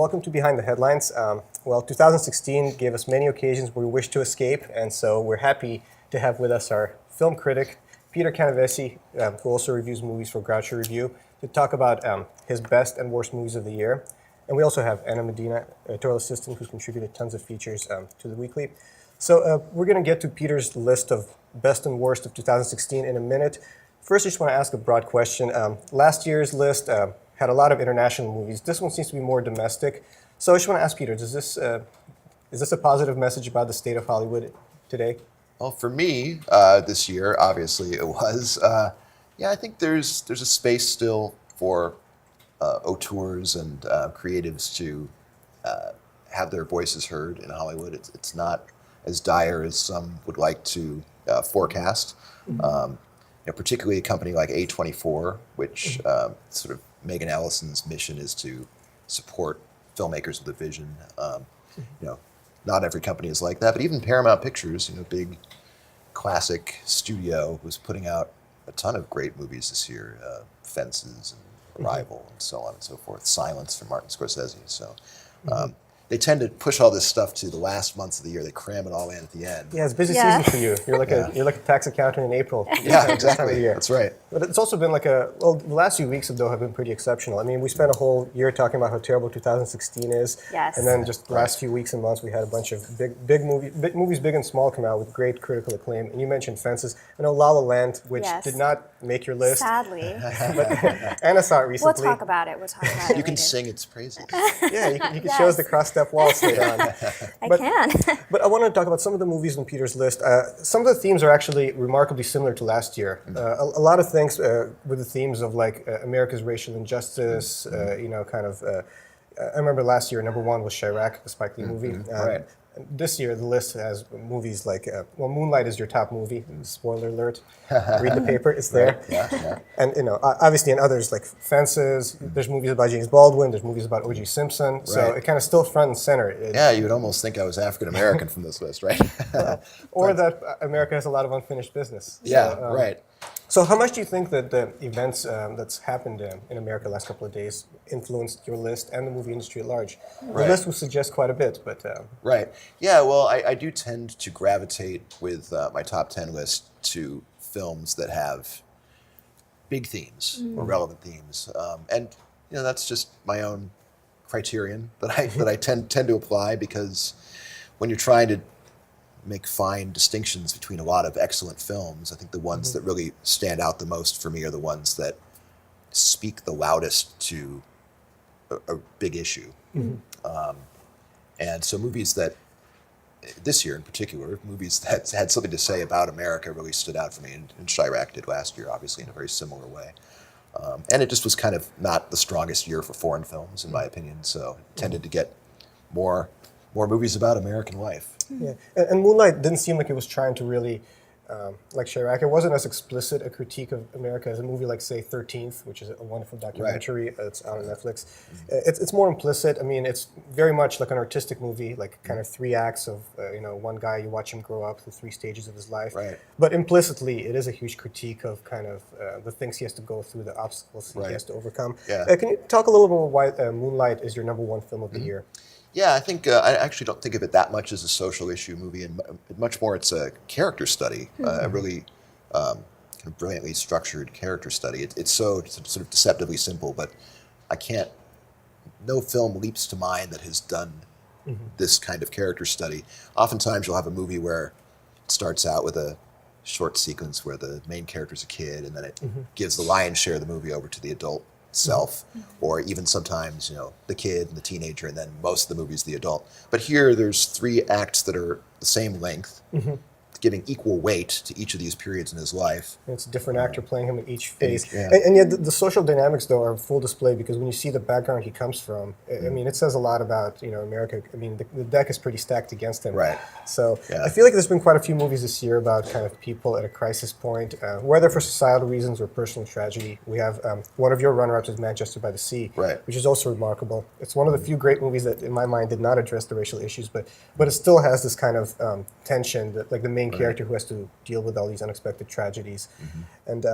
welcome to Behind the Headlines. 2016 gave us many occasions where we wished to escape, and so we're happy to have with us our film critic, Peter Canavese, who also reviews movies for Groucho Review, to talk about his best and worst movies of the year. And we also have Anna Medina, editorial assistant, who's contributed tons of features to the weekly. So we're going to get to Peter's list of best and worst of 2016 in a minute. First, I just want to ask a broad question. Last year's list had a lot of international movies. This one seems to be more domestic. So I just want to ask Peter, is this a positive message about the state of Hollywood today? Well, for me, this year, obviously it was. I think there's a space still for auteurs and creatives to have their voices heard in Hollywood. It's not as dire as some would like to forecast. Mm-hmm. Particularly a company like A24, which sort of Megan Ellison's mission is to support filmmakers with a vision. Not every company is like that, but even Paramount Pictures, big classic studio, was putting out a ton of great movies this year. Fences and Arrival and so on and so forth. Silence from Martin Scorsese. So they tend to push all this stuff to the last months of the year. They cram it all in at the end. Yeah, it's busy season for you. You're like a tax accountant in April. Yeah, exactly. That's right. But it's also been the last few weeks though have been pretty exceptional. I mean, we spent a whole year talking about how terrible 2016 is. Yes. And then just the last few weeks and months, we had a bunch of big movies, big and small, come out with great critical acclaim. And you mentioned Fences. I know La La Land, which did not make your list. Sadly. But Anna saw it recently. We'll talk about it. You can sing its praises. Yeah, you can show us the cross-step waltz later on. I can. But I want to talk about some of the movies on Peter's list. Some of the themes are actually remarkably similar to last year. A lot of things with the themes of America's racial injustice, I remember last year, number one was Chirac, the Spike Lee movie. Right. This year, the list has movies like, Moonlight is your top movie. Spoiler alert. Read the paper, it's there. Right. Yeah. And, obviously in others like Fences, there's movies about James Baldwin, there's movies about O.J. Simpson. Right. So it kind of still front and center. You would almost think I was African-American from this list, right? Or that America has a lot of unfinished business. Yeah, right. So how much do you think that the events that's happened in America the last couple of days influenced your list and the movie industry at large? Right. The list would suggest quite a bit, but... Right. Yeah, well, I do tend to gravitate with my top 10 list to films that have big themes or relevant themes. And that's just my own criterion that I tend to apply, because when you're trying to make fine distinctions between a lot of excellent films, I think the ones that really stand out the most for me are the ones that speak the loudest to a big issue. And so movies that, this year in particular, movies that had something to say about America really stood out for me, and Chirac did last year, obviously, in a very similar way. And it just was kind of not the strongest year for foreign films, in my opinion, so it tended to get more movies about American life. Yeah, and Moonlight didn't seem like it was trying to really, like Chirac, it wasn't as explicit a critique of America as a movie like, say, 13th, which is a wonderful documentary. Right. It's out on Netflix. It's more implicit. I mean, it's very much like an artistic movie, like kind of 3 acts of, one guy, you watch him grow up through 3 stages of his life. Right. But implicitly, it is a huge critique of kind of the things he has to go through, the obstacles he has to overcome. Yeah. Can you talk a little bit about why Moonlight is your number 1 film of the year? Yeah, I think I actually don't think of it that much as a social issue movie, and much more it's a character study, a really kind of brilliantly structured character study. It's so sort of deceptively simple, but no film leaps to mind that has done this kind of character study. Oftentimes you'll have a movie where it starts out with a short sequence where the main character's a kid, and then it gives the lion's share of the movie over to the adult self, or even sometimes, the kid and the teenager, and then most of the movie's the adult. But here there's 3 acts that are the same length, giving equal weight to each of these periods in his life. And it's a different actor playing him in each phase. Yeah. And yet the social dynamics, though, are full display, because when you see the background he comes from, I mean, it says a lot about, America. I mean, the deck is pretty stacked against him. Right. So I feel like there's been quite a few movies this year about kind of people at a crisis point, whether for societal reasons or personal tragedy. We have one of your runner-ups is Manchester by the Sea, which is also remarkable. It's one of the few great movies that, in my mind, did not address the racial issues, but it still has this kind of tension that, like, the main character who has to deal with all these unexpected tragedies. And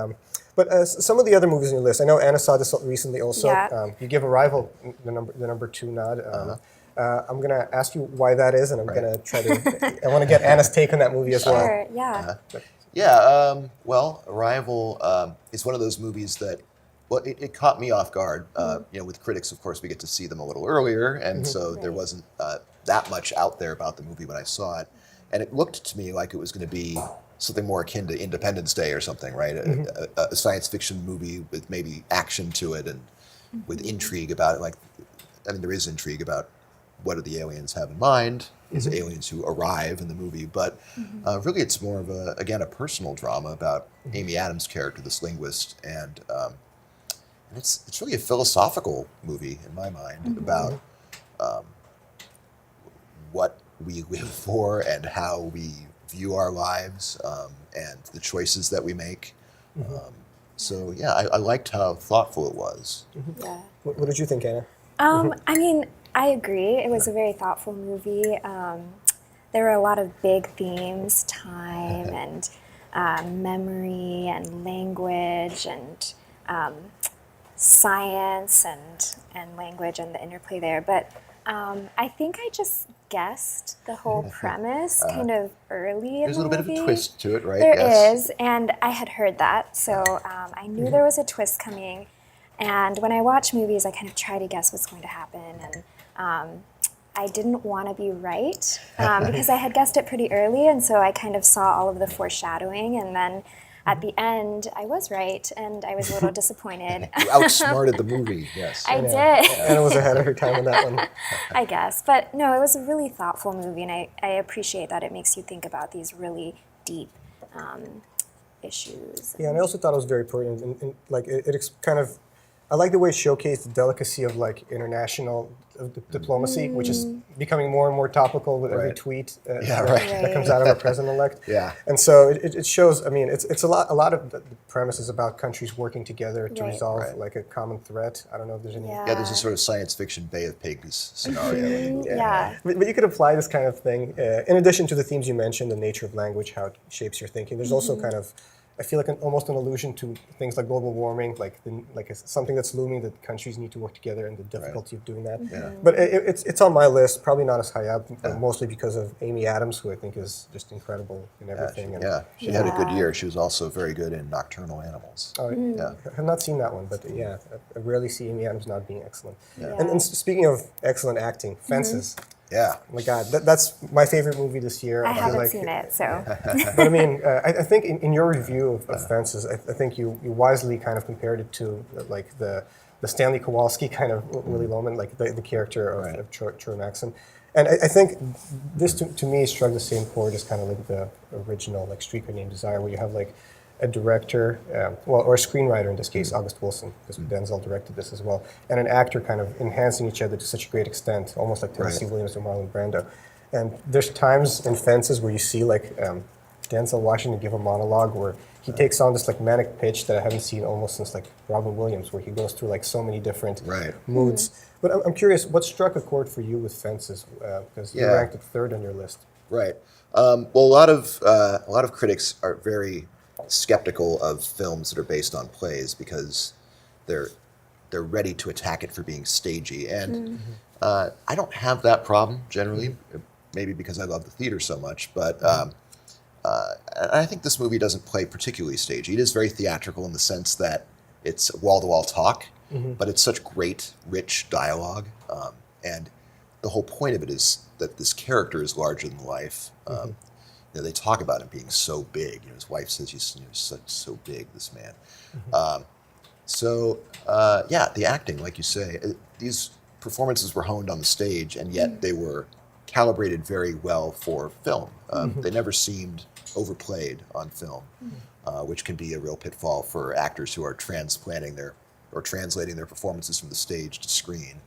But some of the other movies on your list, I know Anna saw this recently also. Yeah. You give Arrival the number 2 nod. I'm going to ask you why that is, and I'm going to try to. I want to get Anna's take on that movie as well. Sure, yeah. Well, Arrival is one of those movies that, well, it caught me off guard. With critics, of course, we get to see them a little earlier, and so there wasn't that much out there about the movie when I saw it. And it looked to me like it was going to be something more akin to Independence Day or something, right? A science fiction movie with maybe action to it and with intrigue about it. There is intrigue about what do the aliens have in mind, these aliens who arrive in the movie. But really it's more of a personal drama about Amy Adams' character, this linguist. And it's really a philosophical movie in my mind about what we live for and how we view our lives and the choices that we make. I liked how thoughtful it was. Yeah. What did you think, Anna? I agree. It was a very thoughtful movie. There were a lot of big themes, time and memory and language and science and language and the interplay there. But I think I just guessed the whole premise kind of early in the movie. There's a little bit of a twist to it, right? There is, and I had heard that, so I knew there was a twist coming. And when I watch movies, I kind of try to guess what's going to happen. And I didn't want to be right because I had guessed it pretty early, and so I kind of saw all of the foreshadowing. And then at the end, I was right, and I was a little disappointed. You outsmarted the movie, yes. I did. Anna was ahead of her time on that one. I guess. But no, it was a really thoughtful movie, and I appreciate that it makes you think about these really deep issues. Yeah, and I also thought it was very important. And I like the way it showcased the delicacy of international diplomacy, which is becoming more and more topical with every tweet that comes out of our president-elect. Yeah. And so it shows. It's a lot of the premise is about countries working together to resolve a common threat. I don't know if there's any. Yeah. Yeah, there's a sort of science fiction Bay of Pigs scenario. But you could apply this kind of thing in addition to the themes you mentioned, the nature of language, how it shapes your thinking. There's also kind of, I feel like almost an allusion to things like global warming, something that's looming that countries need to work together and the difficulty of doing that. Yeah. But it's on my list, probably not as high up, mostly because of Amy Adams, who I think is just incredible in everything. She had a good year. She was also very good in Nocturnal Animals. I have not seen that one, but I rarely see Amy Adams not being excellent. Yeah. And speaking of excellent acting, Fences. Yeah. Oh my God, that's my favorite movie this year. I haven't seen it, so. But I think in your review of Fences, I think you wisely kind of compared it to the Stanley Kowalski kind of Willy Loman, the character of Troy Maxon. And I think this to me struck the same chord as kind of like the original Streetcar Named Desire, where you have a director, or a screenwriter in this case, August Wilson, because Denzel directed this as well, and an actor kind of enhancing each other to such a great extent, almost like Tennessee Williams or Marlon Brando. And there's times in Fences where you see Denzel Washington give a monologue where he takes on this manic pitch that I haven't seen almost since Robin Williams, where he goes through so many different moods. But I'm curious, what struck a chord for you with Fences? Because you ranked it third on your list. Right. Well, a lot of critics are very skeptical of films that are based on plays because they're ready to attack it for being stagey. And I don't have that problem generally, maybe because I love the theater so much, but I think this movie doesn't play particularly stagey. It is very theatrical in the sense that it's wall-to-wall talk, but it's such great, rich dialogue. And the whole point of it is that this character is larger than life. They talk about him being so big. His wife says he's so big, this man. The acting, like you say, these performances were honed on the stage, and yet they were calibrated very well for film. They never seemed overplayed on film, which can be a real pitfall for actors who are translating their performances from the stage to screen.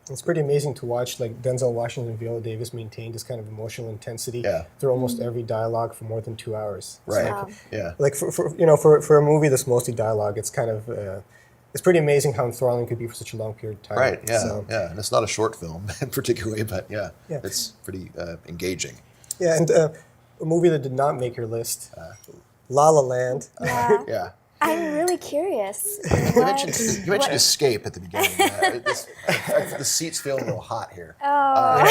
It's pretty amazing to watch Denzel Washington and Viola Davis maintain this kind of emotional intensity through almost every dialogue for more than 2 hours. For a movie that's mostly dialogue, it's kind of it's pretty amazing how enthralling it could be for such a long period of time. Right. Yeah. And it's not a short film particularly, but it's pretty engaging. Yeah, and a movie that did not make your list, La La Land. I'm really curious. You mentioned escape at the beginning. The seat's feeling a little hot here. Oh.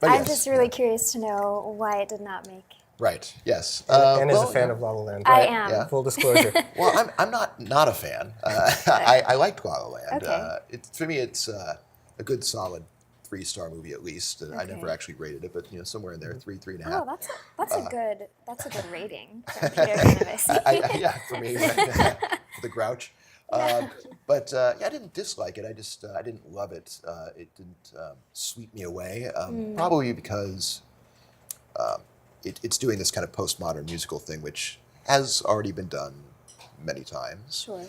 But I'm yes, just really curious to know why it did not make. Right. Yes. Anna's a fan of La La Land. I Right? am. Yeah. Full disclosure. Well, I'm not a fan. I liked La La Land. Okay. For me, it's a good solid 3-star movie at least. I never Okay. actually rated it, but somewhere in there, 3.5. Oh, that's a good rating from Peter Canavese. Yeah, for me, for the grouch. But I didn't dislike it. I didn't love it. It didn't sweep me away. Probably because it's doing this kind of postmodern musical thing, which has already been done many times. Sure.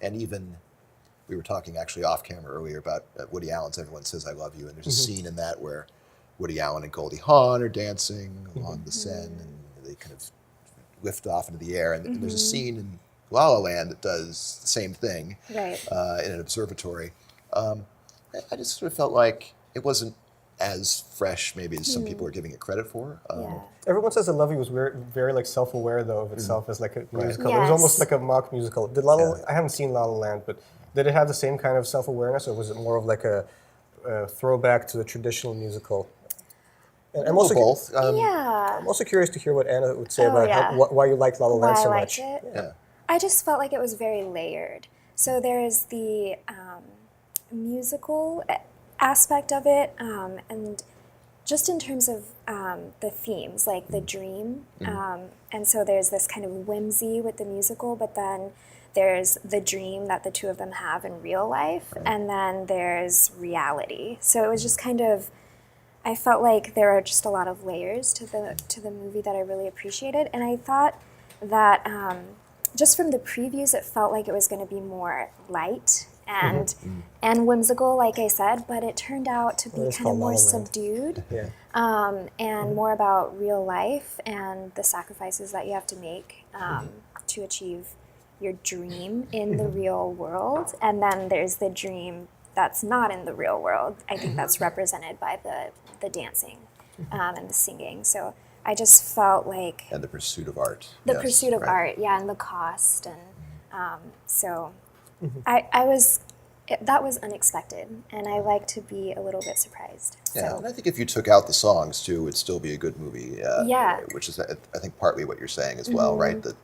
And even we were talking actually off camera earlier about Woody Allen's "Everyone Says I Love You," and there's a scene in that where Woody Allen and Goldie Hawn are dancing along the Seine, and they kind of lift off into the air. And there's a scene in La La Land that does the same thing Right. in an observatory. I just sort of felt like it wasn't as fresh, maybe, as some people are giving it credit for. Yeah. Everyone Says I Love You was very like self-aware though of itself as like a musical. It was Yes. almost like a mock musical. I haven't seen La La Land, but did it have the same kind of self-awareness, or was it more of like a throwback to the traditional musical? And I'm also both. Yeah. I'm also curious to hear what Anna would say Oh, about yeah. why you like La La Land Why so I much. liked it. Yeah. I just felt like it was very layered. So there's the musical aspect of it, and just in terms of the themes, like the dream. And so there's this kind of whimsy with the musical, but then there's the dream that the two of them have in real life, and then there's reality. So it was just kind of, I felt like there are just a lot of layers to the movie that I really appreciated, and I thought that just from the previews, it felt like it was going to be more light and whimsical, like I said, but it turned out to be It's kind of called La more La Land. subdued, Yeah. and more about real life and the sacrifices that you have to make to achieve your dream in the real world. And then there's the dream that's not in the real world. I think that's represented by the dancing and the singing. So I just felt like And the pursuit of art. the Yes, pursuit of right. art, yeah, and the cost, and so that was unexpected, and I like to be a little bit surprised. Yeah, So and I think if you took out the songs too, it'd still be a good movie. Yeah. Which is, I think, partly what you're saying as well, right? That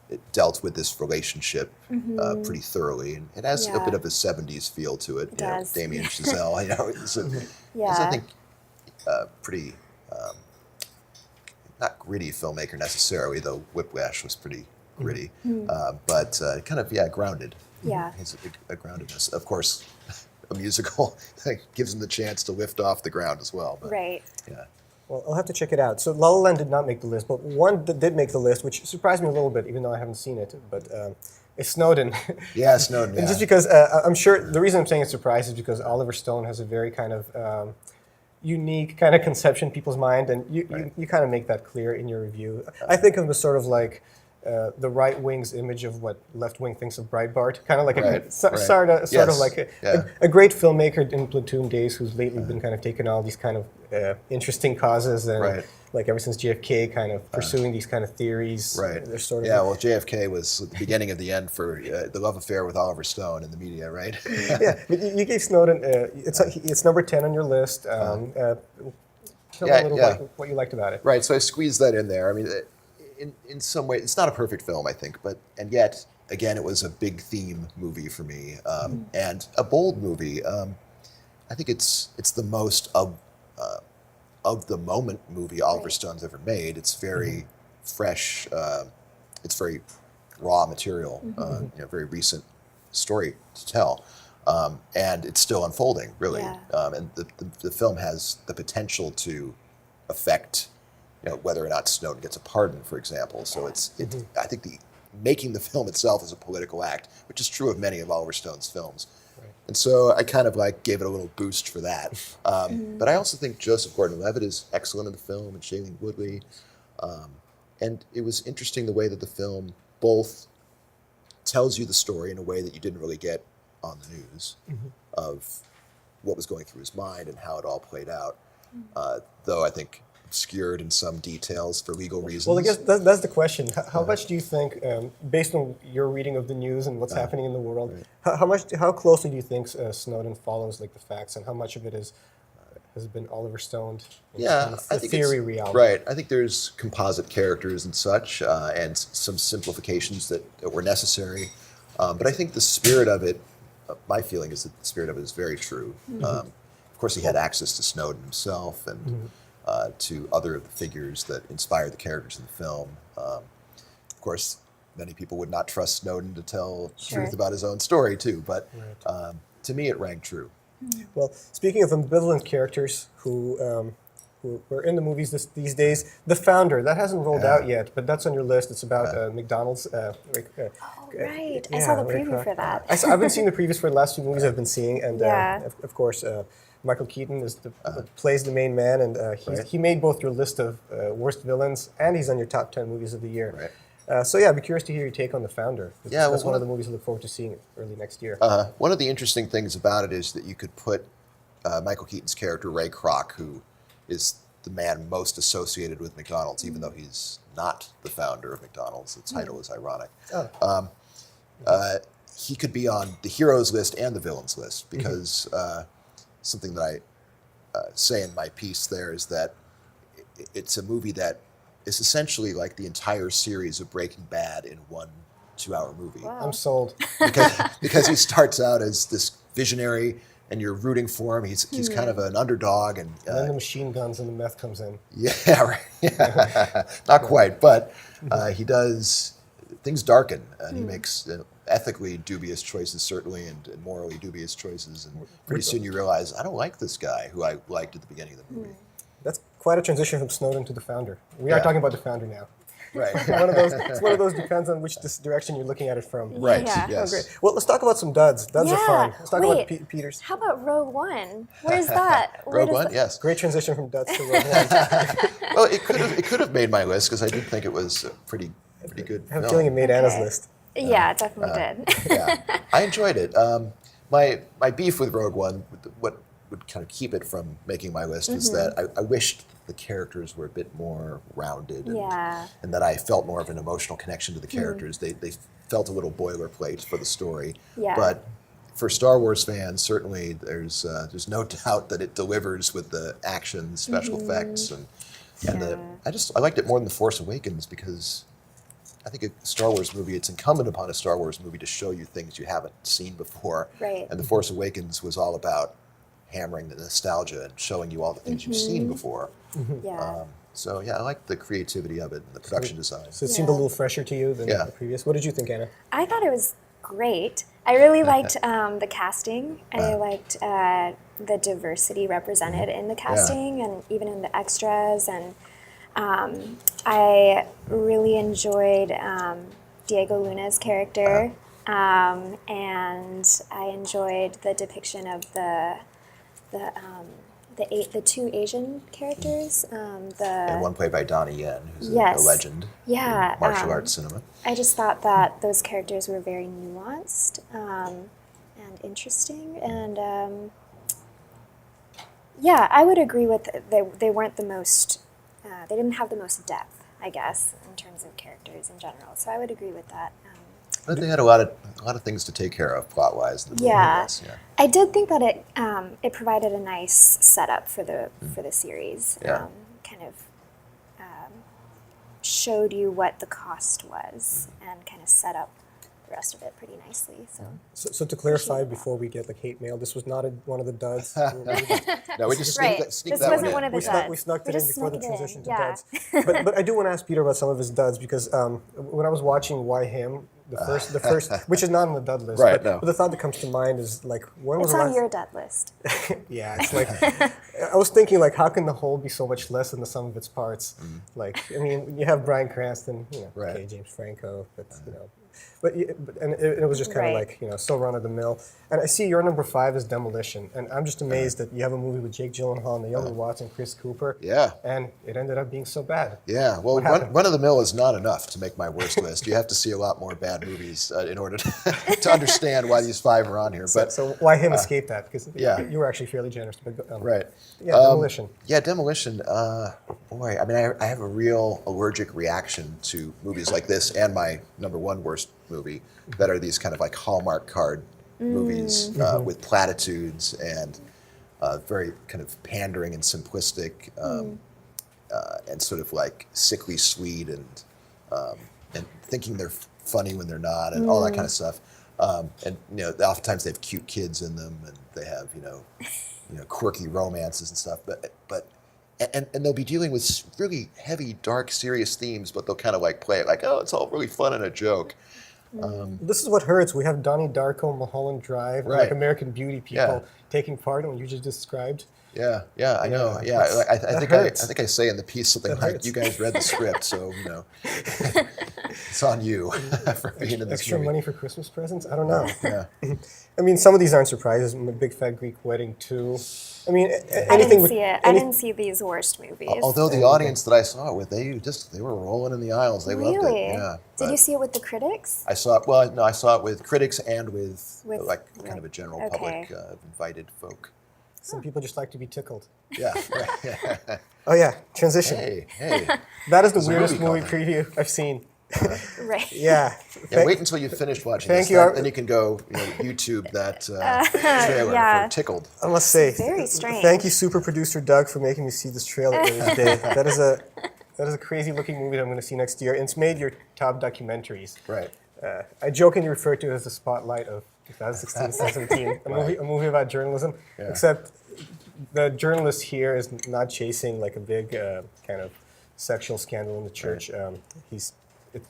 it dealt with this relationship pretty thoroughly, and it has a Yeah. bit of a '70s feel to it. It You know, does. Damien Chazelle, it's yeah, I think pretty not gritty filmmaker necessarily, though Whiplash was pretty gritty, but kind of grounded. Yeah. It's a groundedness. Of course, a musical gives him the chance to lift off the ground as well. But, right. Yeah. Well, I'll have to check it out. So La La Land did not make the list, but one that did make the list, which surprised me a little bit, even though I haven't seen it, but it's Snowden. Yeah, Snowden. And Yeah. just because I'm sure the reason I'm saying it's surprised is because Oliver Stone has a very kind of unique kind of conception in people's mind, and you kind of make that clear in your review. I think of him as sort of like the right wing's image of what left wing thinks of Breitbart, kind of like Right, sort right. of like Yeah. a great filmmaker in Platoon days who's lately been kind of taking all these kind of interesting causes and Right. like ever since JFK, kind of pursuing these kind of theories. Right. They're sort of Yeah, well, JFK was at the beginning of the end for the love affair with Oliver Stone in the media, right? yeah. But you gave Snowden. It's number 10 on your list. Tell me a little about what you liked about it. Right, so I squeezed that in there. I mean, in some way, it's not a perfect film, I think, and yet, again, it was a big theme movie for me, and a bold movie. I think it's the most of the moment movie Oliver Stone's ever made. It's very fresh. It's very raw material. Very recent story to tell, and it's still unfolding, really. Yeah. And the film has the potential to affect, whether or not Snowden gets a pardon, for example. So I think making the film itself is a political act, which is true of many of Oliver Stone's films. Right. And so I kind of gave it a little boost for that. But I also think Joseph Gordon-Levitt is excellent in the film, and Shailene Woodley. And it was interesting the way that the film both tells you the story in a way that you didn't really get on the news of what was going through his mind and how it all played out. Though I think obscured in some details for legal reasons. Well, I guess that's the question. How much do you think, based on your reading of the news and what's happening in the world, how closely do you think Snowden follows like the facts, and how much of it is has been Oliver Stoned? Yeah, I think theory it's reality. right. I think there's composite characters and such, and some simplifications that were necessary. But I think the spirit of it, my feeling is that the spirit of it is very true. Of course, he had access to Snowden himself and to other of the figures that inspired the characters in the film. Of course, many people would not trust Snowden to tell the truth about his own story too. But to me, it rang true. Well, speaking of ambivalent characters who were in the movies these days, The Founder, that hasn't rolled out yet, but that's on your list. It's about McDonald's. Right. I saw the preview for that. I've been seeing the previews for the last few movies I've been seeing, and of course, Michael Keaton plays the main man, and he made both your list of worst villains, and he's on your top 10 movies of the year. Right. So yeah, I'd be curious to hear your take on The Founder. Yeah, that's one of the movies I look forward to seeing early next year. One of the interesting things about it is that you could put Michael Keaton's character, Ray Kroc, who is the man most associated with McDonald's, even though he's not the founder of McDonald's. The title is ironic. He could be on the heroes list and the villains list, because something that I say in my piece there is that it's a movie that is essentially like the entire series of Breaking Bad in one 2-hour movie. Wow. I'm sold. Because he starts out as this visionary, and you're rooting for him. He's kind of an underdog, and then the machine guns and the meth comes in. Yeah, right. Yeah. Not quite, but he does things darken, and he makes ethically dubious choices, certainly, and morally dubious choices. And pretty soon you realize, I don't like this guy who I liked at the beginning of the movie. That's quite a transition from Snowden to The Founder. We are talking about The Founder now. Right. It's one of those depends on which direction you're looking at it from. Right. Yeah. Yes. Oh, great. Well, let's talk about some duds. Duds are fun. Let's talk about Wait, Peter's. How about Rogue One? Where's that? Rogue One, yes. Great transition from duds to Rogue One. Well, it could have made my list, because I did think it was a pretty good I have a film. feeling it made Anna's list. Yeah, it definitely did. Yeah, I enjoyed it. My beef with Rogue One, what would kind of keep it from making my list, was that I wished the characters were a bit more rounded, and that I felt more of an emotional connection to the characters. They felt a little boilerplate for the story. Yeah. But for Star Wars fans, certainly there's no doubt that it delivers with the action, special effects, and I liked it more than The Force Awakens, because I think a Star Wars movie, it's incumbent upon a Star Wars movie to show you things you haven't seen before. Right. And The Force Awakens was all about hammering the nostalgia and showing you all the things you've seen before. Yeah. So yeah, I like the creativity of it and the production design. So it seemed a little fresher to you than the previous. What did you think, Anna? I thought it was great. I really liked the casting. I liked the diversity represented in the casting and even in the extras. And I really enjoyed Diego Luna's character. And I enjoyed the depiction of the two Asian characters. And one played by Donnie Yen, who's a legend Yeah, in martial arts cinema. I just thought that those characters were very nuanced and interesting, and I would agree with they weren't the most. They didn't have the most depth, I guess, in terms of characters in general. So I would agree with that. But they had a lot of things to take care of plot-wise. In the movie, I guess. I did think that it provided a nice setup for the series. Yeah. Kind of showed you what the cost was and kind of set up the rest of it pretty nicely. So to clarify, before we get like hate mail, this was not one of the duds. No, we just sneaked This that one wasn't in. one of the duds. We snuck it in before the transition to Yeah. duds. But I do want to ask Peter about some of his duds, because when I was watching Why Him, the first, which is not on the dud list, Right, but no. the thought that comes to mind is like, when was It's the on last? your dud list. Yeah, it's like I was thinking like, how can the whole be so much less than the sum of its parts? Like, I mean, you have Bryan Cranston, Right. okay, James Franco, but it was just kind of Right. like so run of the mill. And I see your number 5 is Demolition, and I'm just amazed that you have a movie with Jake Gyllenhaal, Naomi Watts, and Chris Cooper. Yeah. And it ended up being so bad. Yeah, well, happened? Run of the Mill is not enough to make my worst list. You have to see a lot more bad movies in order to understand why these 5 are on here. But So Why Him escape that, because yeah. you were actually fairly generous. But, right, Yeah, Demolition. Yeah, Demolition. boy, I mean, I have a real allergic reaction to movies like this, and my number one worst movie that are these kind of like Hallmark card movies with platitudes and very kind of pandering and simplistic, and sort of like sickly sweet, and thinking they're funny when they're not, and all that kind of stuff. And oftentimes they have cute kids in them, and they have quirky romances and stuff. But they'll be dealing with really heavy, dark, serious themes, but they'll kind of like play it like, oh, it's all really fun and a joke. This is what hurts. We have Donnie Darko, Mulholland Drive, Right. like American Beauty people Yeah. taking part in what you just described. Yeah, I know. Yeah, Yeah, I think hurts. I think I say in the piece something That like, hurts. "You guys read the script, so it's on you for being in this Extra movie." money for Christmas presents? I don't know. Yeah, I mean, some of these aren't surprises. Big Fat Greek Wedding 2. I mean, I anything didn't with see it. I didn't see these worst movies. although the audience that I saw it with, they were rolling in the aisles. They loved Really? it. Yeah. Did but you see it with the critics? I saw it. Well, no, I saw it with critics and with like kind with- of a general okay. public, invited folk. Some people just like to be tickled. Yeah. Right. Oh yeah, transition. hey. That is the There's a weirdest movie movie called preview I've seen. Right. Yeah. Yeah, wait until you finish watching Thank this. you. Then you can go YouTube that trailer yeah. for Tickled. I must say, Very strange. thank you, super producer Doug, for making me see this trailer every day. That is a crazy looking movie that I'm going to see next year. And it's made your top documentaries. Right. I jokingly refer to it as the spotlight of 2016-17, a movie about journalism. Yeah. Except the journalist here is not chasing like a big kind of sexual scandal in the church.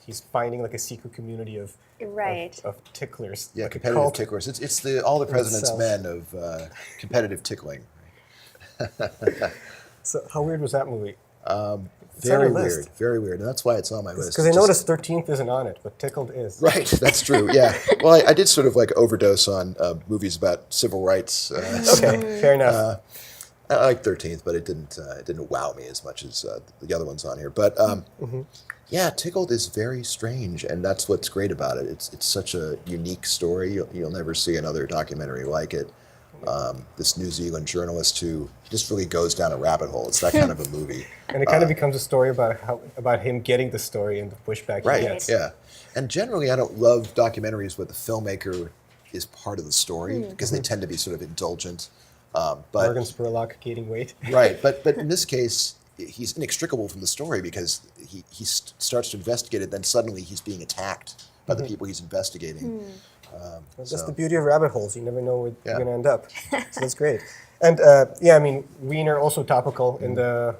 He's finding like a secret community of Right. of ticklers. Yeah, like a competitive cult. ticklers. It's all the president's itself. men of competitive tickling. So how weird was that movie? It's on Very your list. weird. Very weird. And that's why it's on my list. Because I It's just- noticed 13th isn't on it, but Tickled is. Right, that's true. Yeah. Well, I did sort of like overdose on movies about civil rights. Okay, fair enough. I like 13th, but it didn't wow me as much as the other ones on here. But yeah, Tickled is very strange, and that's what's great about it. It's such a unique story. You'll never see another documentary like it. This New Zealand journalist who just really goes down a rabbit hole. It's that kind of a movie. And it kind of becomes a story about him getting the story and the pushback he Right. gets. Yeah. And generally, I don't love documentaries where the filmmaker is part of the story because they tend to be sort of indulgent. But Morgan Spurlock gaining weight. right. But in this case, he's inextricable from the story because he starts to investigate it. Then suddenly he's being attacked by the people he's investigating. That's the beauty of rabbit holes. You never know where Yeah. you're going to end up. So that's great. And yeah, I mean, Wiener also topical in the,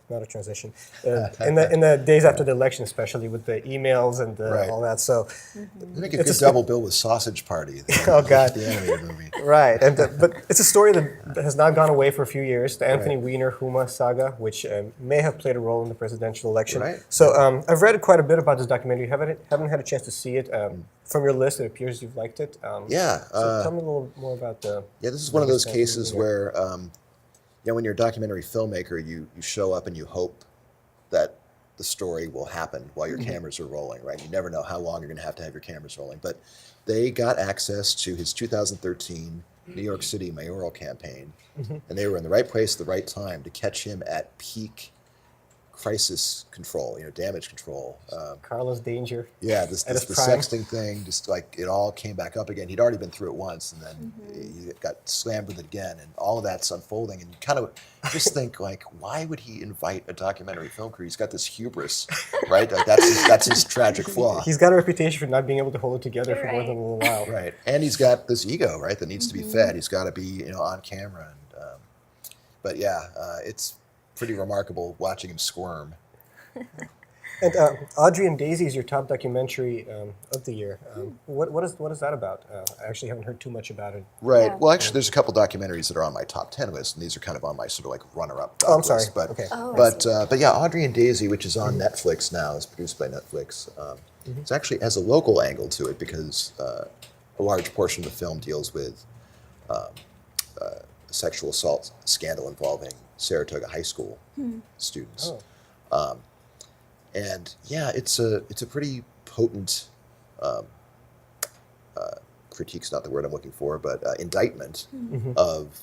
not a transition, in the days after the election, especially with the emails and Right. all that. So, They make a It's good a double bill with Sausage Party. Oh, God. The animated movie. right. And but it's a story that has not gone away for a few years. The Anthony Weiner Huma saga, which may have played a role in the presidential election. Right. So I've read quite a bit about this documentary. Haven't had a chance to see it. From your list, it appears you've liked it. Yeah. So tell me a little more about the. Yeah, this is one of those Anthony cases Weiner. where, when you're a documentary filmmaker, you show up and you hope that the story will happen while your cameras are rolling, right? You never know how long you're going to have your cameras rolling. But they got access to his 2013 New York City mayoral campaign, and they were in the right place at the right time to catch him at peak crisis control, damage control. Carlos Danger. Yeah, At the his prime. sexting thing, just like it all came back up again. He'd already been through it once, and then he got slammed with it again, and all of that's unfolding. And you kind of just think, like, why would he invite a documentary film crew? He's got this hubris, right? Like that's his tragic flaw, He's got a reputation for not being able to hold it together for more Right. than a little while. right? And he's got this ego, right, that needs to be fed. He's got to be, on camera. And but yeah, it's pretty remarkable watching him squirm. And Audrey and Daisy is your top documentary of the year. What is that about? I actually haven't heard too much about it. Right. Yeah. Well, actually, there's a couple documentaries that are on my top 10 list, and these are kind of on my sort of like runner-up. Oh, I'm sorry. List. But, Okay. Oh, I but yeah, Audrey and Daisy, which is on Netflix now, is produced by Netflix. It actually has a local angle to it because a large portion of the film deals with a sexual assault scandal involving Saratoga High School students. Oh. And yeah, it's a pretty potent critique's not the word I'm looking for, but indictment of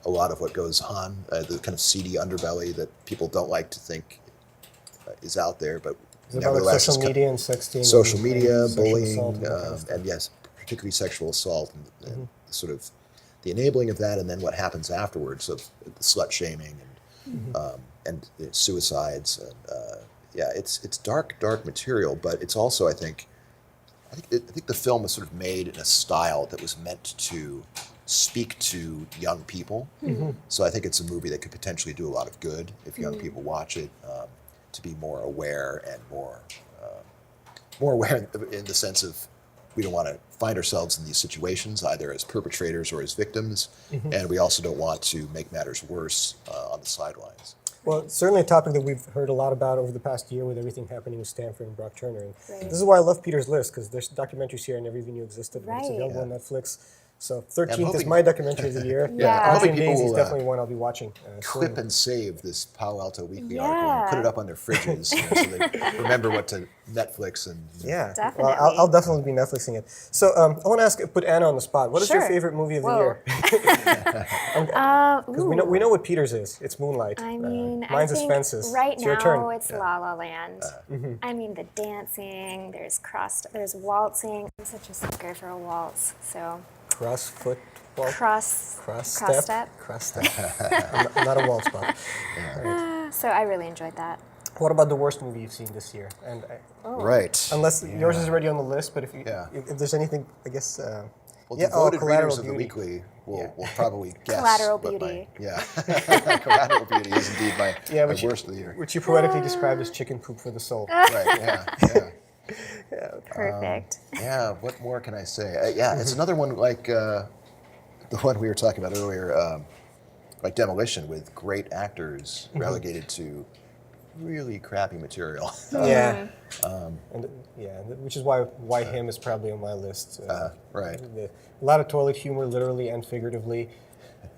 a lot of what goes on, the kind of seedy underbelly that people don't like to think is out there, but Is it about like nevertheless, social it's media and sexting? social and media, sexual bullying, assault and that kind of stuff? and yes, particularly sexual assault and sort of the enabling of that, and then what happens afterwards of the slut shaming and suicides. And yeah, it's dark material, but it's also, I think the film was sort of made in a style that was meant to speak to young people. So I think it's a movie that could potentially do a lot of good if young people watch it, to be more aware and more aware in the sense of we don't want to find ourselves in these situations either as perpetrators or as victims, and we also don't want to make matters worse on the sidelines. Well, it's certainly a topic that we've heard a lot about over the past year with everything happening with Stanford and Brock Turner. And Right. this is why I love Peter's list, because there's documentaries here and never even knew existed. And it's Right. available on Netflix. So 13th is hoping- my documentary of the year. Yeah. I'm Coffee hoping and people Daisy is will, definitely one I'll be watching. Clip and save this Palo Alto Weekly article Yeah. and put it up on their fridges so they remember what to Netflix and Yeah, Definitely. Well, I'll definitely be Netflixing it. So I want to put Anna on the spot. What is your Sure. favorite movie of the Whoa. year? Because we know what Peter's is. It's Moonlight. I mean, mine's I is think Fences. right It's your now turn. it's La La Land. I mean, the dancing, there's waltzing. I'm such a sucker for a waltz. So Cross foot waltz. cross step. Cross step. I'm not a waltz buff. So I really enjoyed that. What about the worst movie you've seen this year? And right. unless yours is already on the list, but if there's anything, I guess. Well, yeah, devoted Collateral readers of the Beauty. Weekly will probably guess. Collateral what Beauty. Collateral Beauty is indeed my worst of the year. Which you poetically described as chicken poop for the soul. Right, yeah. Perfect. Yeah, what more can I say? It's another one like the one we were talking about earlier, like Demolition, with great actors relegated to really crappy material. Yeah. Which is why him is probably on my list. Right. A lot of toilet humor, literally and figuratively.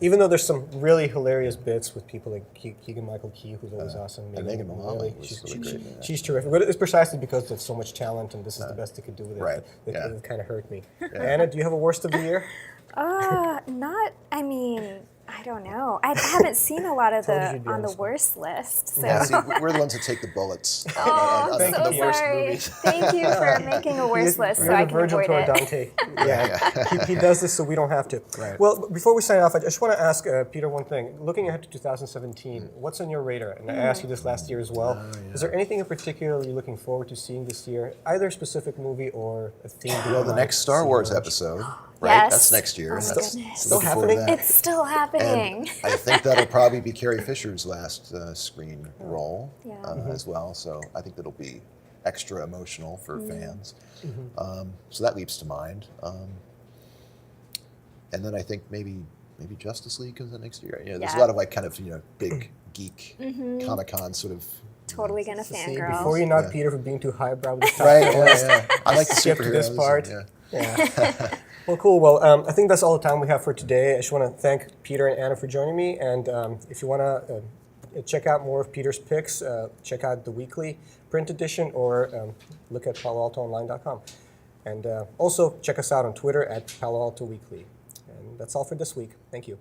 Even though there's some really hilarious bits with people like Keegan-Michael Key, who's always awesome. And Megan Mullally was she's really great in that. She's terrific. But it's precisely because there's so much talent and this is the best they could do with it. Right, It kind of hurt me. Anna, do you have a worst of the year? I don't know. I haven't seen a lot of Told you the you'd be on on the this worst list. So. Yeah, see, we're the ones that take the bullets. Oh, I'm on so the worst sorry. movies. Thank you for making a worst list so You're I the can Virgil avoid to our it. Dante. Yeah, he does this so we don't have to. Right. Well, before we sign off, I just want to ask Peter one thing. Looking ahead to 2017, what's on your radar? And I asked you this last year as well. Is there anything in particular you're looking forward to seeing this year? Either a specific movie or a theme? Well, the next Star Wars episode, right? Yes. That's next year. Oh my That's- goodness. Still looking forward to happening? that. It's still happening. And I think that'll probably be Carrie Fisher's last screen role Yeah. as well. So I think that'll be extra emotional for fans. So that leaps to mind. And then I think maybe Justice League comes in next year. There's a Yeah. lot of like kind of big geek Comic-Con sort of. Totally gonna See, fangirl. before you knock Peter for being too highbrow with the top Right. list, I like the skip to superheroes. this part. Yeah. Yeah. Well, cool. Well, I think that's all the time we have for today. I just want to thank Peter and Anna for joining me. And if you want to check out more of Peter's picks, check out the weekly print edition or look at paloaltoonline.com. And also check us out on Twitter at Palo Alto Weekly. And that's all for this week. Thank you.